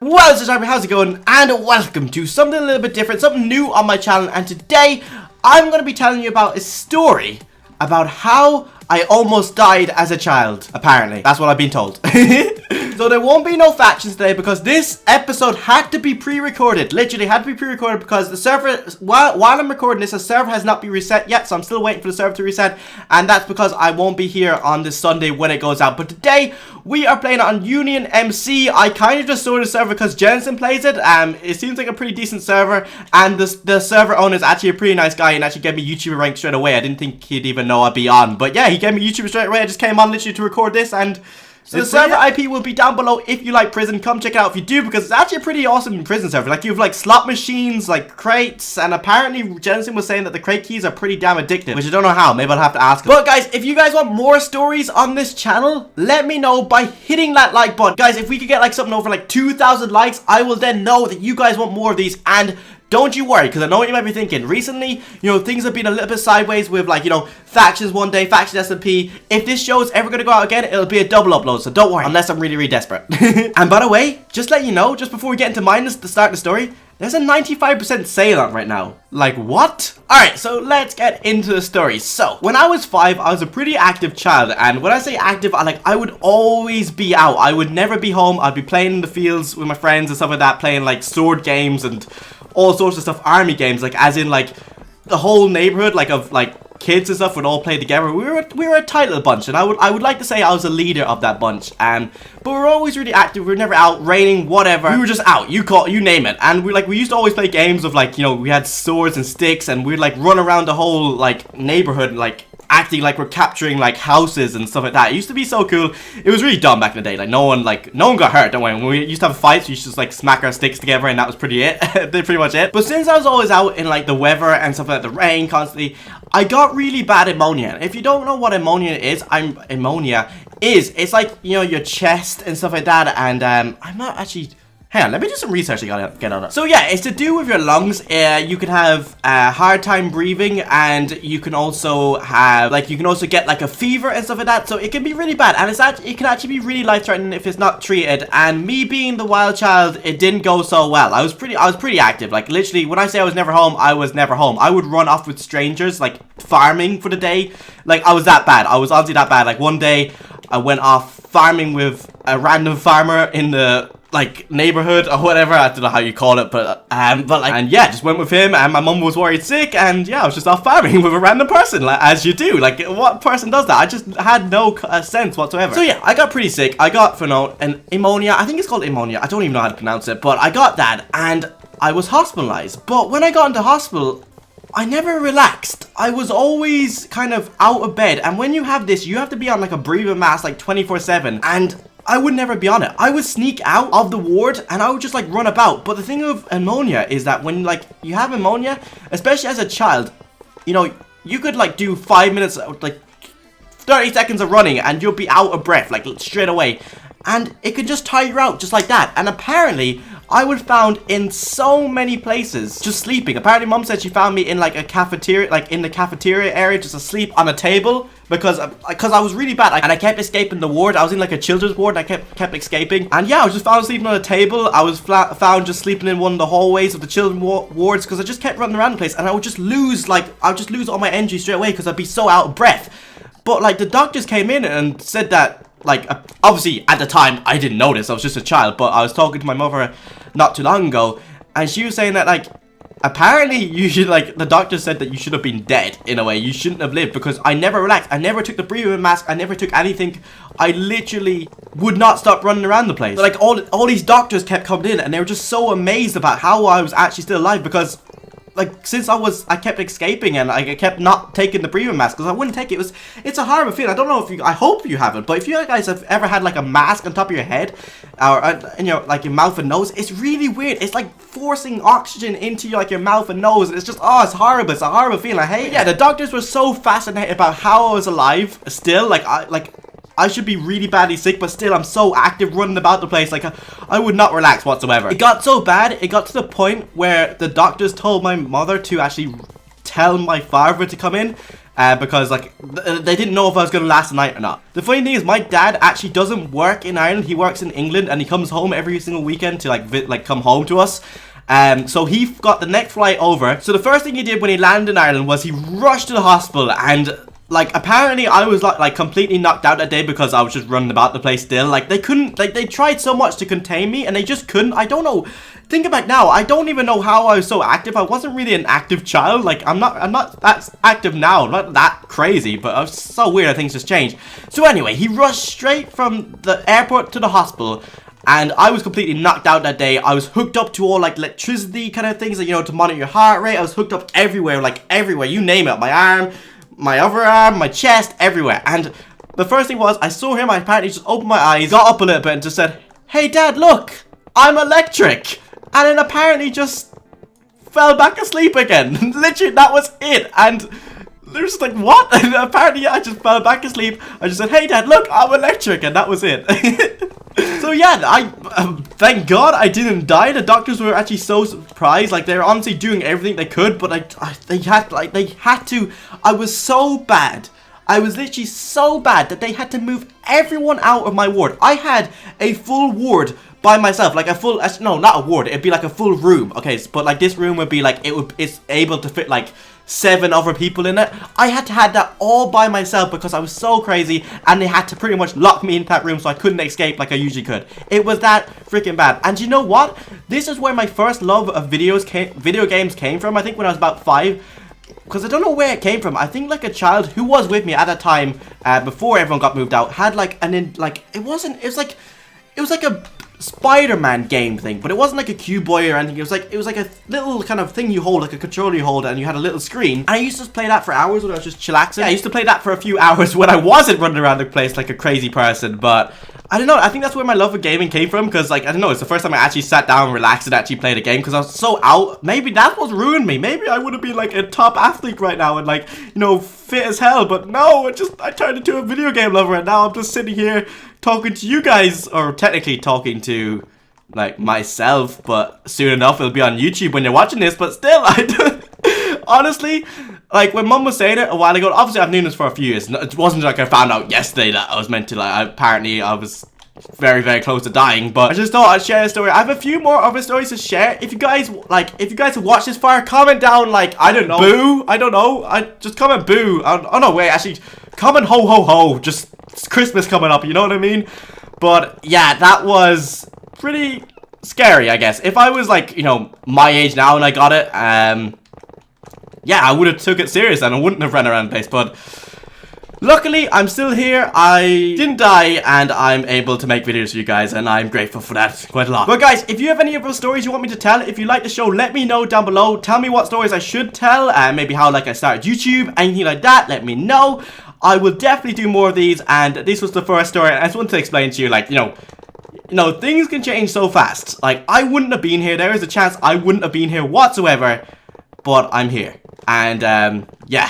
Well, subscriber, how's it going? And welcome to something a little bit different, something new on my channel. And today, I'm going to be telling you about a story about how I almost died as a child, apparently. That's what I've been told. So there won't be no factions today because this episode had to be pre-recorded. Literally had to be pre-recorded because the server, while I'm recording this, the server has not been reset yet. So I'm still waiting for the server to reset. And that's because I won't be here on this Sunday when it goes out. But today, we are playing on Union MC. I kind of just saw the server because Jensen plays it. It seems like a pretty decent server. And the server owner is actually a pretty nice guy and actually gave me YouTuber rank straight away. I didn't think he'd even know I'd be on. But yeah, he gave me YouTuber straight away. I just came on literally to record this, and so the server IP will be down below. If you like prison, come check it out if you do, because it's actually a pretty awesome prison server. Like, you have like slot machines, like crates, and apparently Jensen was saying that the crate keys are pretty damn addictive, which I don't know how. Maybe I'll have to ask him. But guys, if you guys want more stories on this channel, let me know by hitting that like button. Guys, if we could get like something over like 2,000 likes, I will then know that you guys want more of these. And don't you worry, because I know what you might be thinking. Recently, you know, things have been a little bit sideways with, like, you know, factions one day, faction SMP. If this show is ever going to go out again, it'll be a double upload, so don't worry, unless I'm really, really desperate. And by the way, just let you know, just before we get into mine to start the story, there's a 95% sale on right now. Like, what? Alright, so let's get into the story. So, when I was 5, I was a pretty active child. And when I say active, I would always be out. I would never be home. I'd be playing in the fields with my friends and stuff like that, playing, like, sword games and all sorts of stuff, army games, like, as in, like, the whole neighborhood, like, of, like, kids and stuff would all play together. We were a tight little bunch, and I would like to say I was a leader of that bunch. But we were always really active. We were never out raining, whatever. We were just out. You name it. And we used to always play games of, like, you know, we had swords and sticks, and we'd like run around the whole like neighborhood, like acting like we're capturing like houses and stuff like that. It used to be so cool. It was really dumb back in the day. Like no one got hurt. Don't worry. When we used to have fights, we used to just like smack our sticks together, and that was pretty much it. But since I was always out in like the weather and stuff like the rain constantly, I got really bad pneumonia. If you don't know what pneumonia is, it's like, you know, your chest and stuff like that. And I'm not actually. Hang on, let me do some research to get on it. So yeah, it's to do with your lungs. You can have a hard time breathing, and you can also have, like, you can also get like a fever and stuff like that. So it can be really bad, and it can actually be really life-threatening if it's not treated. And me being the wild child, it didn't go so well. I was pretty active. Like, literally, when I say I was never home, I was never home. I would run off with strangers, like farming for the day. Like, I was that bad. I was honestly that bad. Like, one day, I went off farming with a random farmer in the like neighborhood or whatever. I don't know how you call it, but yeah, just went with him, and my mum was worried sick, and yeah, I was just off farming with a random person, like, as you do. Like, what person does that? I just had no sense whatsoever. So yeah, I got pretty sick. I got pneumonia. I think it's called pneumonia. I don't even know how to pronounce it, but I got that, and I was hospitalized. But when I got into hospital, I never relaxed. I was always kind of out of bed, and when you have this, you have to be on like a breathing mask like 24/7, and I would never be on it. I would sneak out of the ward and I would just like run about. But the thing with pneumonia is that when like you have pneumonia, especially as a child, you know, you could like do 5 minutes, like 30 seconds of running, and you'll be out of breath like straight away. And it could just tire you out just like that. And apparently, I was found in so many places just sleeping. Apparently, Mum said she found me in like a cafeteria, like in the cafeteria area, just asleep on a table because I was really bad. And I kept escaping the ward. I was in like a children's ward, and I kept escaping. And yeah, I was just found sleeping on a table. I was found just sleeping in one of the hallways of the children's wards because I just kept running around the place, and I would just lose all my energy straight away because I'd be so out of breath. But like the doctors came in and said that, like, obviously at the time I didn't know this, I was just a child, but I was talking to my mother not too long ago, and she was saying that, like, apparently you should, like, the doctor said that you should have been dead in a way. You shouldn't have lived, because I never relaxed. I never took the breathing mask. I never took anything. I literally would not stop running around the place. Like, all these doctors kept coming in, and they were just so amazed about how I was actually still alive, because like, since I kept escaping, and I kept not taking the breathing mask because I wouldn't take it. It's a horrible feeling. I don't know if I hope you haven't, but if you guys have ever had like a mask on top of your head, or in your like your mouth and nose, it's really weird. It's like forcing oxygen into like your mouth and nose. It's just, oh, it's horrible. It's a horrible feeling. I hate it. Yeah, the doctors were so fascinated about how I was alive still. I should be really badly sick, but still I'm so active running about the place. Like, I would not relax whatsoever. It got so bad, it got to the point where the doctors told my mother to actually tell my father to come in. because like they didn't know if I was gonna last the night or not. The funny thing is, my dad actually doesn't work in Ireland. He works in England, and he comes home every single weekend to like come home to us. So he got the next flight over. So the first thing he did when he landed in Ireland was he rushed to the hospital, and like apparently I was like completely knocked out that day because I was just running about the place still. Like they couldn't, like they tried so much to contain me and they just couldn't. I don't know. Thinking back now, I don't even know how I was so active. I wasn't really an active child. Like I'm not that active now. I'm not that crazy, but I was so weird how things just changed. So anyway, he rushed straight from the airport to the hospital. And I was completely knocked out that day. I was hooked up to all like electricity kind of things, like, you know, to monitor your heart rate. I was hooked up everywhere, like everywhere, you name it. My arm, my other arm, my chest, everywhere. And the first thing was, I saw him, I apparently just opened my eyes, got up a little bit and just said, "Hey dad, look, I'm electric." And then apparently just fell back asleep again. Literally, that was it. And they're just like, what? And apparently I just fell back asleep. I just said, "Hey dad, look, I'm electric." And that was it. So yeah, thank God I didn't die. The doctors were actually so surprised. Like they were honestly doing everything they could, but they had to. I was so bad. I was literally so bad that they had to move everyone out of my ward. I had a full ward by myself, like a full, no, not a ward. It'd be like a full room. Okay, but like this room would be like it's able to fit like 7 other people in it. I had to have that all by myself because I was so crazy, and they had to pretty much lock me into that room so I couldn't escape like I usually could. It was that freaking bad. And you know what? This is where my first love of video games came from. I think when I was about 5. Because I don't know where it came from. I think like a child who was with me at that time, before everyone got moved out, had like it was like a Spider-Man game thing, but it wasn't like a cube boy or anything. It was like a little kind of thing you hold, like a controller you hold, and you had a little screen. And I used to play that for hours when I was just chillaxing. Yeah, I used to play that for a few hours when I wasn't running around the place like a crazy person. But I don't know, I think that's where my love of gaming came from, because like, I don't know, it's the first time I actually sat down, relaxed, and actually played a game, because I was so out. Maybe that's what ruined me. Maybe I would have been like a top athlete right now and like, you know, fit as hell. But no, I turned into a video game lover, and now I'm just sitting here talking to you guys, or technically talking to like myself, but soon enough it'll be on YouTube when you're watching this. But still, honestly, like when Mum was saying it a while ago, obviously I've known this for a few years. It wasn't like I found out yesterday that I was meant to, like, apparently I was very, very close to dying. But I just thought I'd share a story. I have a few more other stories to share. If you guys have watched this far, comment down like, I don't know, boo. I don't know. Just comment boo. Oh no, wait, actually comment ho ho ho. Just, it's Christmas coming up, you know what I mean? But yeah, that was pretty scary, I guess. If I was like, you know, my age now and I got it, yeah, I would have took it serious and I wouldn't have ran around the place. But luckily, I'm still here. I didn't die, and I'm able to make videos for you guys, and I'm grateful for that quite a lot. But guys, if you have any other stories you want me to tell, if you like the show, let me know down below. Tell me what stories I should tell, and maybe how like I started YouTube, anything like that. Let me know. I will definitely do more of these, and this was the first story. I just wanted to explain to you, like, you know, things can change so fast. Like, I wouldn't have been here. There is a chance I wouldn't have been here whatsoever, but I'm here. And, yeah.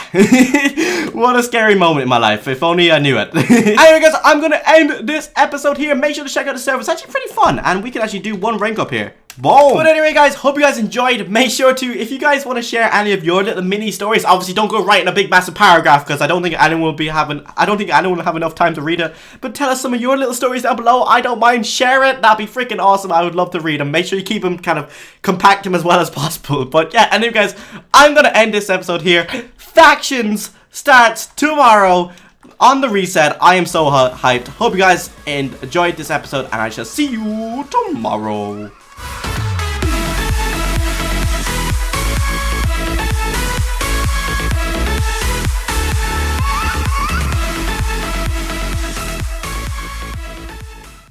What a scary moment in my life. If only I knew it. Anyway, guys, I'm going to end this episode here. Make sure to check out the server. It's actually pretty fun, and we can actually do 1 rank up here. Boom! But anyway, guys, hope you guys enjoyed. Make sure to, if you guys want to share any of your little mini stories, obviously don't go write in a big massive paragraph, because I don't think anyone will have enough time to read it. But tell us some of your little stories down below. I don't mind. Share it. That'd be freaking awesome. I would love to read them. Make sure you keep them, kind of compact them as well as possible. But yeah, anyway, guys, I'm gonna end this episode here. Factions starts tomorrow on the reset. I am so hyped. Hope you guys enjoyed this episode, and I shall see you tomorrow.